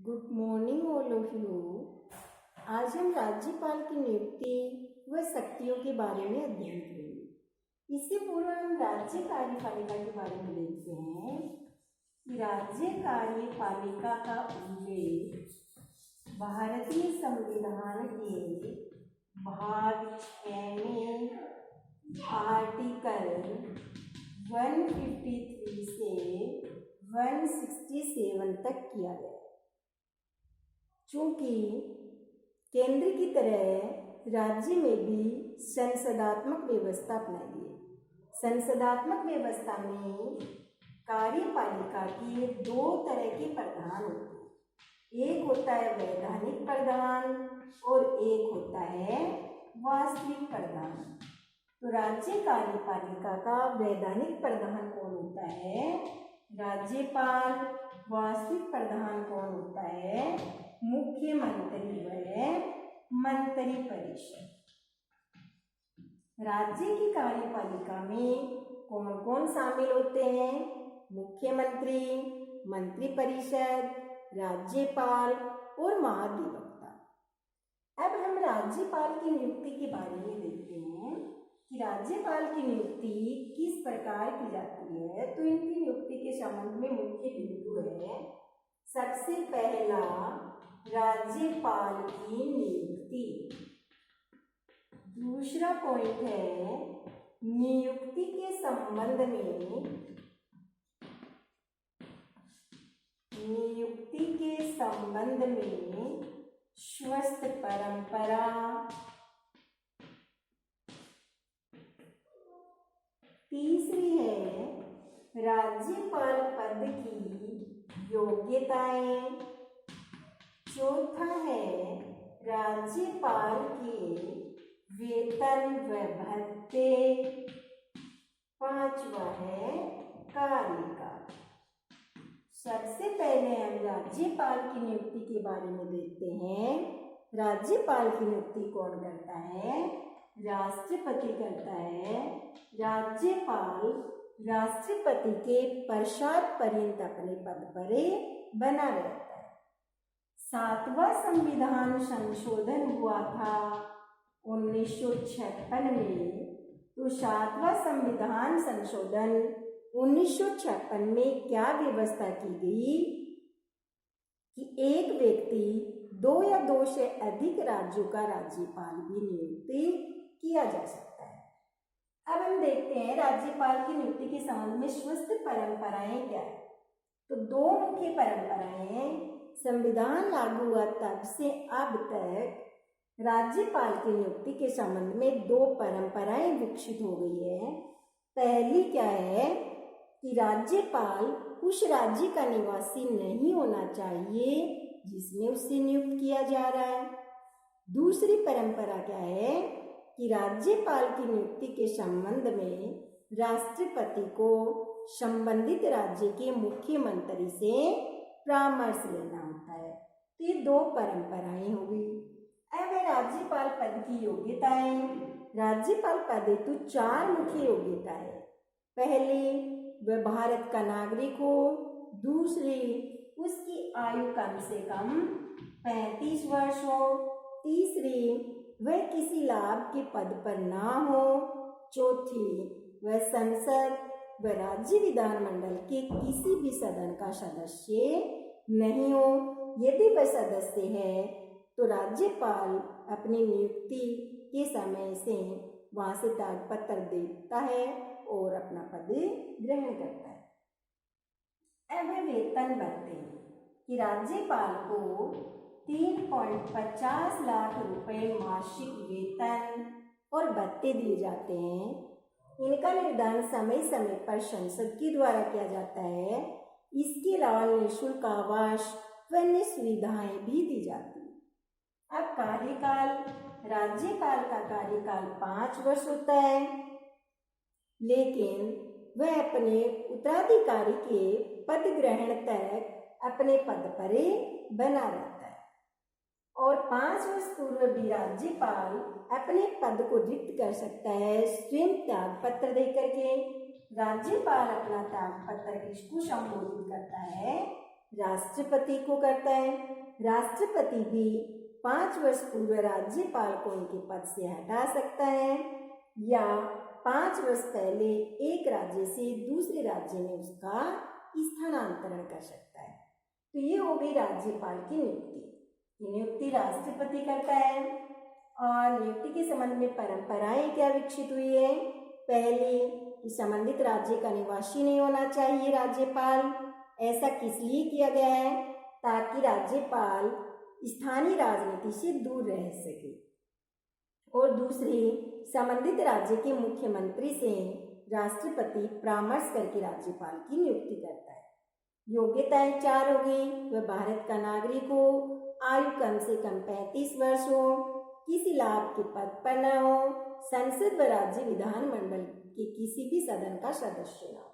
Good morning all of you. आज हम राज्यपाल की नियुक्ति व शक्तियों के बारे में अध्ययन करेंगे। इससे पूर्व हम राज्य कार्यपालिका के बारे में देखते हैं कि राज्य कार्यपालिका का उल्लेख भारतीय संविधान के भाग 6 में आर्टिकल 153 से 167 तक किया गया। चूंकि केंद्र की तरह राज्य में भी संसदात्मक व्यवस्था अपनाई गई। संसदात्मक व्यवस्था में कार्यपालिका के दो तरह के प्रधान होते हैं। एक होता है वैधानिक प्रधान और एक होता है वास्तविक प्रधान। तो राज्य कार्यपालिका का वैधानिक प्रधान कौन होता है? राज्यपाल। वास्तविक प्रधान कौन होता है? मुख्यमंत्री व मंत्रिपरिषद। राज्य की कार्यपालिका में कौन कौन शामिल होते हैं? मुख्यमंत्री, मंत्रिपरिषद, राज्यपाल और महाधिवक्ता। अब हम राज्यपाल की नियुक्ति के बारे में देखते हैं कि राज्यपाल की नियुक्ति किस प्रकार की जाती है। तो इनकी नियुक्ति के संबंध में मुख्य बिंदु है। सबसे पहला, राज्यपाल की नियुक्ति। दूसरा पॉइंट है नियुक्ति के संबंध में स्वस्थ परंपरा। तीसरी है राज्यपाल पद की योग्यताएं। चौथा है राज्यपाल के वेतन व भत्ते। पांचवा है कार्यकाल। सबसे पहले हम राज्यपाल की नियुक्ति के बारे में देखते हैं। राज्यपाल की नियुक्ति कौन करता है? राष्ट्रपति करता है। राज्यपाल राष्ट्रपति के पश्चात पर्यंत अपने पद पर बना रहता है। 7वां संविधान संशोधन हुआ था 1956 में। तो 7वां संविधान संशोधन 1956 में क्या व्यवस्था की गई कि एक व्यक्ति 2 या 2 से अधिक राज्यों का राज्यपाल भी नियुक्त किया जा सकता है। अब हम देखते हैं राज्यपाल की नियुक्ति के संबंध में स्वस्थ परंपराएं क्या है। तो 2 मुख्य परंपराएं संविधान लागू हुआ तब से अब तक राज्यपाल की नियुक्ति के संबंध में 2 परंपराएं विकसित हो गई है। पहली क्या है कि राज्यपाल उस राज्य का निवासी नहीं होना चाहिए जिसमें उससे नियुक्त किया जा रहा है। दूसरी परंपरा क्या है कि राज्यपाल की नियुक्ति के संबंध में राष्ट्रपति को संबंधित राज्य के मुख्यमंत्री से परामर्श लेना होता है। तो ये 2 परंपराएं हो गई। अब है राज्यपाल पद की योग्यताएं। राज्यपाल पद हेतु 4 मुख्य योग्यताएं। पहली, वह भारत का नागरिक हो। दूसरी, उसकी आयु कम से कम 35 वर्ष हो। तीसरी, वह किसी लाभ के पद पर ना हो। चौथी, वह संसद व राज्य विधानमंडल के किसी भी सदन का सदस्य नहीं हो। यदि वह सदस्य है तो राज्यपाल अपनी नियुक्ति के समय से वहां से त्यागपत्र देता है और अपना पद ग्रहण करता है। अब है वेतन भत्ते कि राज्यपाल को 3.50 लाख रुपए मासिक वेतन और भत्ते दिए जाते हैं। इनका निर्धारण समय समय पर संसद के द्वारा किया जाता है। इसके अलावा निःशुल्क आवास व अन्य सुविधाएं भी दी जाती है। अब कार्यकाल, राज्यपाल का कार्यकाल 5 वर्ष होता है, लेकिन वह अपने उत्तराधिकारी के पद ग्रहण तक अपने पद पर बना रहता है और 5 वर्ष पूर्व भी राज्यपाल अपने पद को रिक्त कर सकता है स्वयं त्यागपत्र देकर के। राज्यपाल अपना त्यागपत्र किसको संबोधित करता है? राष्ट्रपति को करता है। राष्ट्रपति भी 5 वर्ष पूर्व राज्यपाल को उनके पद से हटा सकता है या 5 वर्ष पहले एक राज्य से दूसरे राज्य में उसका स्थानांतरण कर सकता है। तो ये हो गई राज्यपाल की नियुक्ति। ये नियुक्ति राष्ट्रपति करता है। और नियुक्ति के संबंध में परंपराएं क्या विकसित हुई है? पहले कि संबंधित राज्य का निवासी नहीं होना चाहिए राज्यपाल। ऐसा किस लिए किया गया है? ताकि राज्यपाल स्थानीय राजनीति से दूर रह सके। और दूसरी, संबंधित राज्य के मुख्यमंत्री से राष्ट्रपति परामर्श करके राज्यपाल की नियुक्ति करता है। योग्यताएं 4 हो गई। वह भारत का नागरिक हो, आयु कम से कम 35 वर्ष हो, किसी लाभ के पद पर न हो, संसद व राज्य विधानमंडल के किसी भी सदन का सदस्य न हो।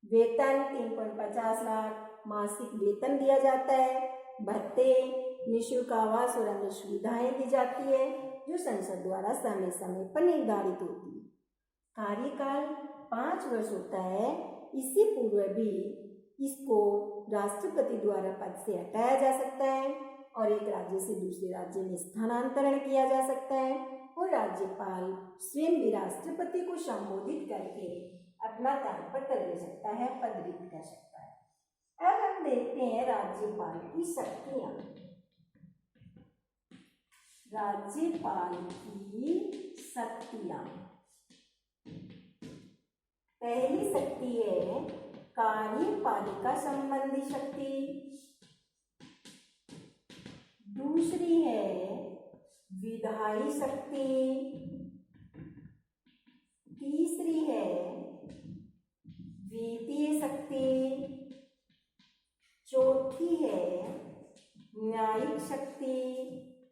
वेतन 3.50 लाख मासिक वेतन दिया जाता है। भत्ते, निःशुल्क आवास और अन्य सुविधाएं दी जाती है जो संसद द्वारा समय समय पर निर्धारित होती है। कार्यकाल 5 वर्ष होता है। इससे पूर्व भी इसको राष्ट्रपति द्वारा पद से हटाया जा सकता है और एक राज्य से दूसरे राज्य में स्थानांतरण किया जा सकता है और राज्यपाल स्वयं भी राष्ट्रपति को संबोधित करके अपना त्यागपत्र दे सकता है, पद रिक्त कर सकता है। अब हम देखते हैं राज्यपाल की शक्तियां। राज्यपाल की शक्तियां। पहली शक्ति है कार्यपालिका संबंधी शक्ति। दूसरी है विधायी शक्ति। तीसरी है वित्तीय शक्ति। चौथी है न्यायिक शक्ति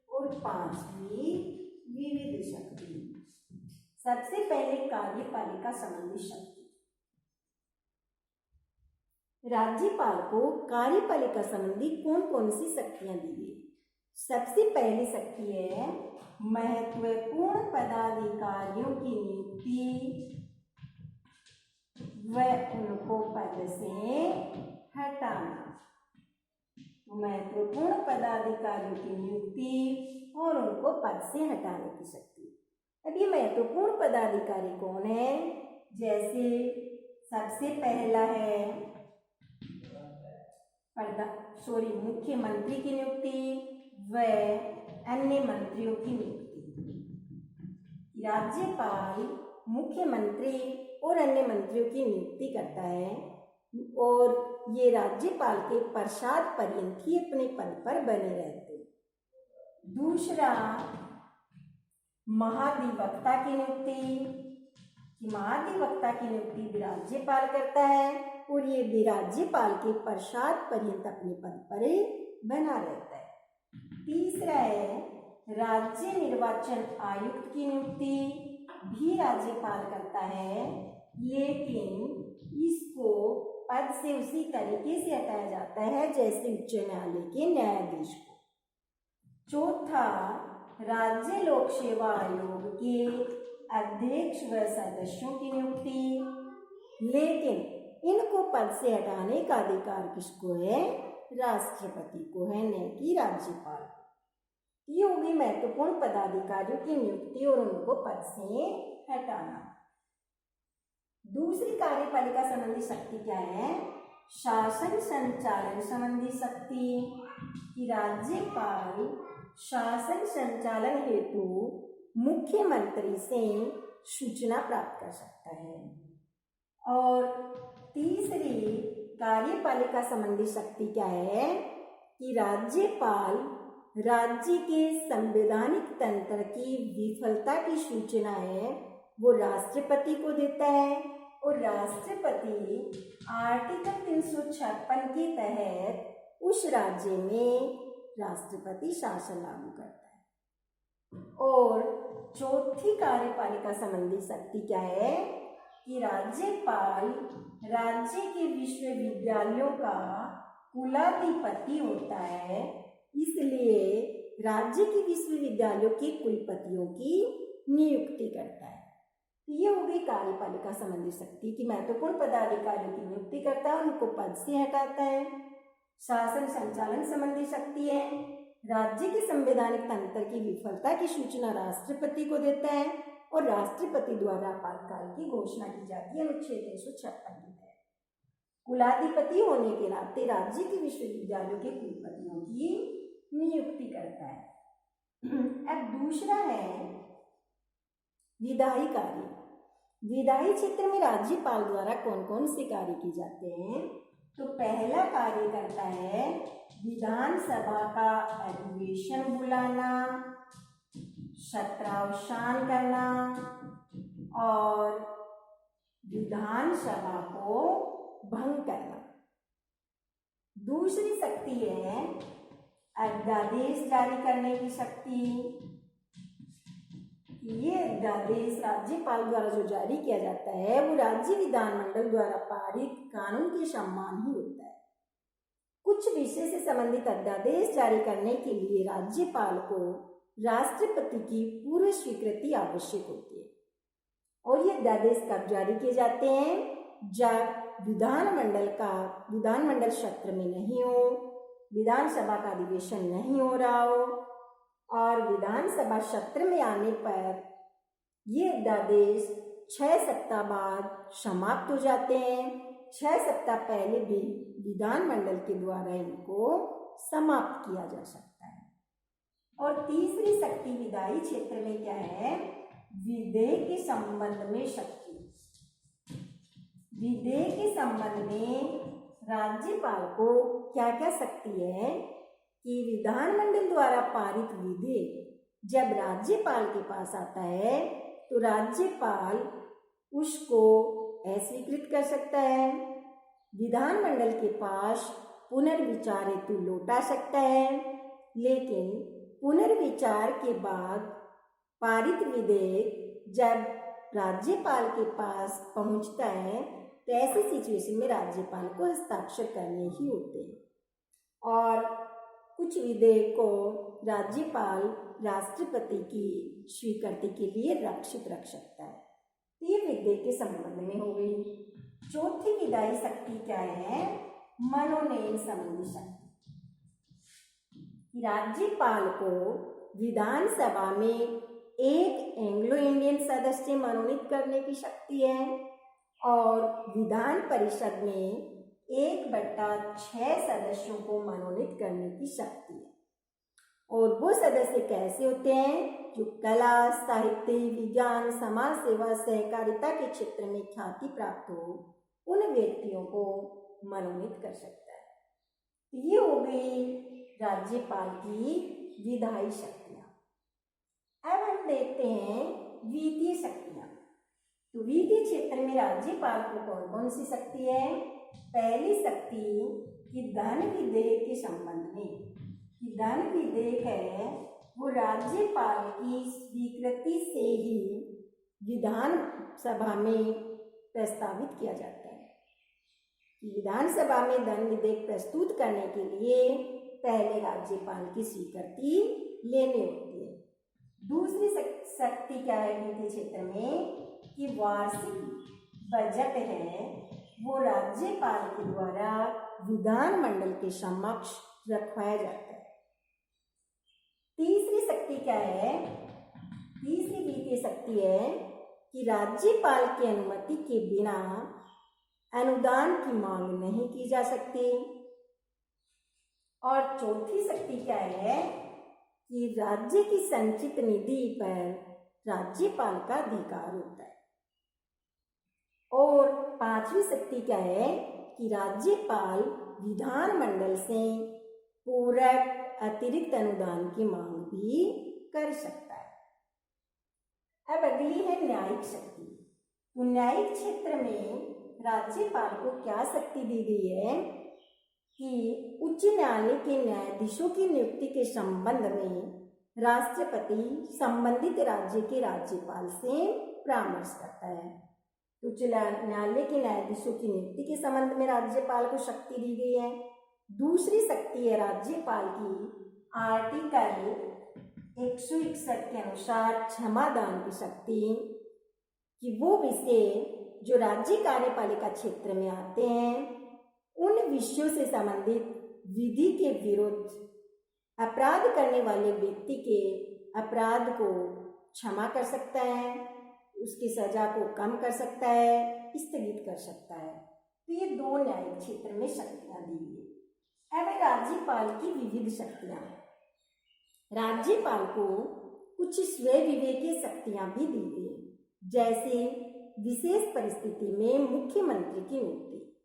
और 5वीं विविध शक्ति। सबसे पहले कार्यपालिका संबंधी शक्ति। राज्यपाल को कार्यपालिका संबंधी कौन कौन सी शक्तियां दी गई? सबसे पहली शक्ति है महत्वपूर्ण पदाधिकारियों की नियुक्ति व उनको पद से हटाना। महत्वपूर्ण पदाधिकारियों की नियुक्ति और उनको पद से हटाने की शक्ति। अब ये महत्वपूर्ण पदाधिकारी कौन है? जैसे सबसे पहला है मुख्यमंत्री की नियुक्ति व अन्य मंत्रियों की नियुक्ति। राज्यपाल मुख्यमंत्री और अन्य मंत्रियों की नियुक्ति करता है और ये राज्यपाल के पश्चात पर्यंत ही अपने पद पर बने रहते। दूसरा, महाधिवक्ता की नियुक्ति। महाधिवक्ता की नियुक्ति भी राज्यपाल करता है और ये भी राज्यपाल के पश्चात पर्यंत अपने पद पर बना रहता है। तीसरा है राज्य निर्वाचन आयुक्त की नियुक्ति भी राज्यपाल करता है, लेकिन इसको पद से उसी तरीके से हटाया जाता है जैसे उच्च न्यायालय के न्यायाधीश को। चौथा, राज्य लोक सेवा आयोग के अध्यक्ष व सदस्यों की नियुक्ति, लेकिन इनको पद से हटाने का अधिकार किसको है? राष्ट्रपति को है, न कि राज्यपाल। ये होगी महत्वपूर्ण पदाधिकारियों की नियुक्ति और उनको पद से हटाना। दूसरी कार्यपालिका संबंधी शक्ति क्या है? शासन संचालन संबंधी शक्ति। कि राज्यपाल शासन संचालन हेतु मुख्यमंत्री से सूचना प्राप्त कर सकता है। और तीसरी कार्यपालिका संबंधी शक्ति क्या है? कि राज्यपाल राज्य के संवैधानिक तंत्र की विफलता की सूचना है वो राष्ट्रपति को देता है और राष्ट्रपति आर्टिकल 356 के तहत उस राज्य में राष्ट्रपति शासन लागू करता है। और चौथी कार्यपालिका संबंधी शक्ति क्या है? कि राज्यपाल राज्य के विश्वविद्यालयों का कुलाधिपति होता है, इसलिए राज्य के विश्वविद्यालयों के कुलपतियों की नियुक्ति करता है। ये हो गई कार्यपालिका संबंधी शक्ति की महत्वपूर्ण पदाधिकारियों की नियुक्ति करता है, उनको पद से हटाता है। शासन संचालन संबंधी शक्ति है। राज्य के संवैधानिक तंत्र की विफलता की सूचना राष्ट्रपति को देता है और राष्ट्रपति द्वारा आपातकाल की घोषणा की जाती है अनुच्छेद 356 के तहत। कुलाधिपति होने के नाते राज्य के विश्वविद्यालयों के कुलपतियों की नियुक्ति करता है। अब दूसरा है विधायी कार्य। विधायी क्षेत्र में राज्यपाल द्वारा कौन कौन से कार्य किए जाते हैं? तो पहला कार्य करता है विधानसभा का अधिवेशन बुलाना, सत्रावसान करना और विधानसभा को भंग करना। दूसरी शक्ति है अध्यादेश जारी करने की शक्ति। ये अध्यादेश राज्यपाल द्वारा जो जारी किया जाता है वो राज्य विधानमंडल द्वारा पारित कानून के समान ही होता है। कुछ विषय से संबंधित अध्यादेश जारी करने के लिए राज्यपाल को राष्ट्रपति की पूर्व स्वीकृति आवश्यक होती है और ये अध्यादेश कब जारी किए जाते हैं? जब विधानमंडल सत्र में नहीं हो, विधानसभा का अधिवेशन नहीं हो रहा हो और विधानसभा सत्र में आने पर ये अध्यादेश 6 सप्ताह बाद समाप्त हो जाते हैं। 6 सप्ताह पहले भी विधानमंडल के द्वारा इनको समाप्त किया जा सकता है। और तीसरी शक्ति विधायी क्षेत्र में क्या है? विधेयक के संबंध में शक्ति। विधेयक के संबंध में राज्यपाल को क्या क्या शक्ति है कि विधानमंडल द्वारा पारित विधेयक जब राज्यपाल के पास आता है तो राज्यपाल उसको अस्वीकृत कर सकता है, विधानमंडल के पास पुनर्विचार हेतु लौटा सकता है, लेकिन पुनर्विचार के बाद पारित विधेयक जब राज्यपाल के पास पहुंचता है तो ऐसी सिचुएशन में राज्यपाल को हस्ताक्षर करने ही होते हैं और कुछ विधेयक को राज्यपाल राष्ट्रपति की स्वीकृति के लिए रक्षित रख सकता है। ये विधेयक के संबंध में हो गई। चौथी विधायी शक्ति क्या है? मनोनयन संबंधी शक्ति। राज्यपाल को विधानसभा में एक एंग्लो इंडियन सदस्य मनोनीत करने की शक्ति है और विधान परिषद में 1/6 सदस्यों को मनोनीत करने की शक्ति है। और वो सदस्य कैसे होते हैं? जो कला, साहित्य, विज्ञान, समाज सेवा, सहकारिता के क्षेत्र में ख्याति प्राप्त हो, उन व्यक्तियों को मनोनीत कर सकता है। ये हो गई राज्यपाल की विधायी शक्तियां। अब हम देखते हैं वित्तीय शक्तियां। तो वित्तीय क्षेत्र में राज्यपाल को कौन कौन सी शक्ति है? पहली शक्ति कि धन विधेयक के संबंध में, कि धन विधेयक है वो राज्यपाल की स्वीकृति से ही विधानसभा में प्रस्तावित किया जाता है। विधानसभा में धन विधेयक प्रस्तुत करने के लिए पहले राज्यपाल की स्वीकृति लेनी होती है। दूसरी शक्ति क्या है वित्तीय क्षेत्र में? कि वार्षिक बजट है वो राज्यपाल के द्वारा विधानमंडल के समक्ष रखवाया जाता है। तीसरी शक्ति क्या है? तीसरी वित्तीय शक्ति है कि राज्यपाल की अनुमति के बिना अनुदान की मांग नहीं की जा सकती। और चौथी शक्ति क्या है? कि राज्य की संचित निधि पर राज्यपाल का अधिकार होता है। और पांचवी शक्ति क्या है? कि राज्यपाल विधानमंडल से पूरक अतिरिक्त अनुदान की मांग भी कर सकता है। अब अगली है न्यायिक शक्ति। तो न्यायिक क्षेत्र में राज्यपाल को क्या शक्ति दी गई है? कि उच्च न्यायालय के न्यायाधीशों की नियुक्ति के संबंध में राष्ट्रपति संबंधित राज्य के राज्यपाल से परामर्श करता है। उच्च न्यायालय के न्यायाधीशों की नियुक्ति के संबंध में राज्यपाल को शक्ति दी गई है। दूसरी शक्ति है राज्यपाल की आर्टिकल 161 के अनुसार क्षमादान की शक्ति, कि वो विषय जो राज्य कार्यपालिका क्षेत्र में आते हैं उन विषयों से संबंधित विधि के विरुद्ध अपराध करने वाले व्यक्ति के अपराध को क्षमा कर सकता है, उसकी सजा को कम कर सकता है, स्थगित कर सकता है। तो ये दो न्यायिक क्षेत्र में शक्तियां दी गई। अब राज्यपाल की विविध शक्तियां। राज्यपाल को कुछ स्वयं विवेकीय शक्तियां भी दी गई, जैसे विशेष परिस्थिति में मुख्यमंत्री की नियुक्ति,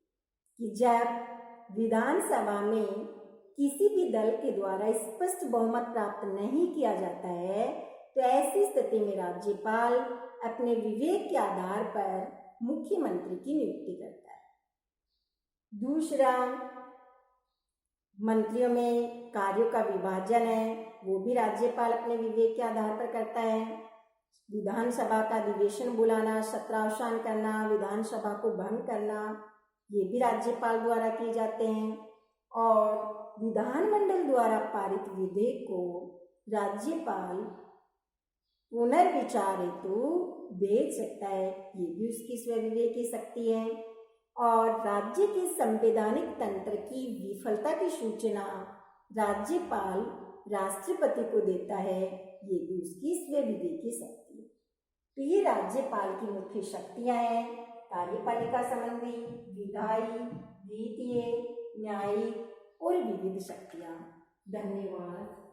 कि जब विधानसभा में किसी भी दल के द्वारा स्पष्ट बहुमत प्राप्त नहीं किया जाता है तो ऐसी स्थिति में राज्यपाल अपने विवेक के आधार पर मुख्यमंत्री की नियुक्ति करता है। दूसरा, मंत्रियों में कार्यों का विभाजन है, वो भी राज्यपाल अपने विवेक के आधार पर करता है। विधानसभा का अधिवेशन बुलाना, सत्रावसान करना, विधानसभा को भंग करना, ये भी राज्यपाल द्वारा किए जाते हैं। और विधानमंडल द्वारा पारित विधेयक को राज्यपाल पुनर्विचार हेतु भेज सकता है, ये भी उसकी स्वविवेक की शक्ति है। और राज्य के संवैधानिक तंत्र की विफलता की सूचना राज्यपाल राष्ट्रपति को देता है, ये भी उसकी स्वविवेक की शक्ति है। तो ये राज्यपाल की मुख्य शक्तियां हैं, कार्यपालिका संबंधी, विधायी, वित्तीय, न्यायिक और विविध शक्तियां। धन्यवाद।